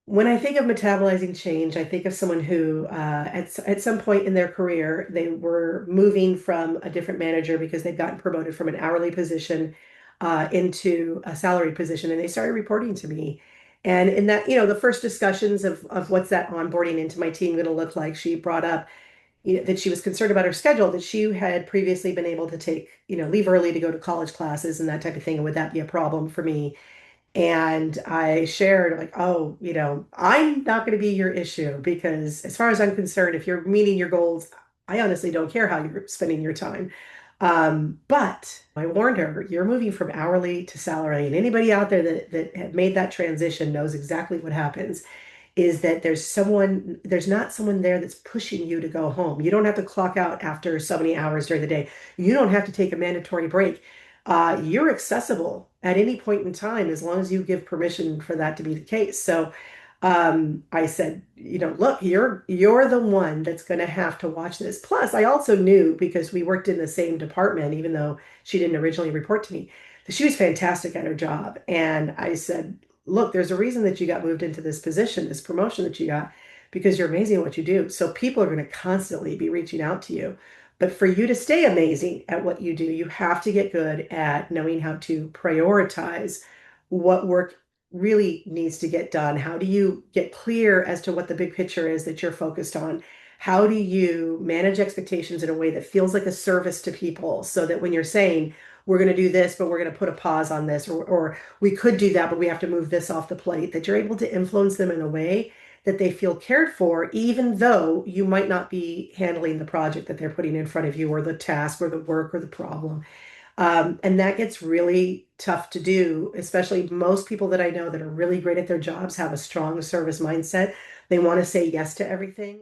When I think of metabolizing change, I think of someone who, at some point in their career, they were moving from a different manager because they'd gotten promoted from an hourly position into a salary position, and they started reporting to me. And in that, the first discussions of what's that onboarding into my team going to look like, she brought up, that she was concerned about her schedule, that she had previously been able to take, leave early to go to college classes and that type of thing. And would that be a problem for me? And I shared, like, oh, I'm not going to be your issue because, as far as I'm concerned, if you're meeting your goals, I honestly don't care how you're spending your time. But I warned her, you're moving from hourly to salary. And anybody out there that had made that transition knows exactly what happens is that there's not someone there that's pushing you to go home. You don't have to clock out after so many hours during the day. You don't have to take a mandatory break. You're accessible at any point in time as long as you give permission for that to be the case. So I said, look, you're the one that's going to have to watch this. Plus, I also knew because we worked in the same department, even though she didn't originally report to me, that she was fantastic at her job. And I said, look, there's a reason that you got moved into this position, this promotion that you got, because you're amazing at what you do. So people are going to constantly be reaching out to you. But for you to stay amazing at what you do, you have to get good at knowing how to prioritize what work really needs to get done. How do you get clear as to what the big picture is that you're focused on? How do you manage expectations in a way that feels like a service to people so that when you're saying, we're going to do this, but we're going to put a pause on this, or we could do that, but we have to move this off the plate, that you're able to influence them in a way that they feel cared for, even though you might not be handling the project that they're putting in front of you, or the task, or the work, or the problem. And that gets really tough to do, especially most people that I know that are really great at their jobs have a strong service mindset. They want to say yes to everything.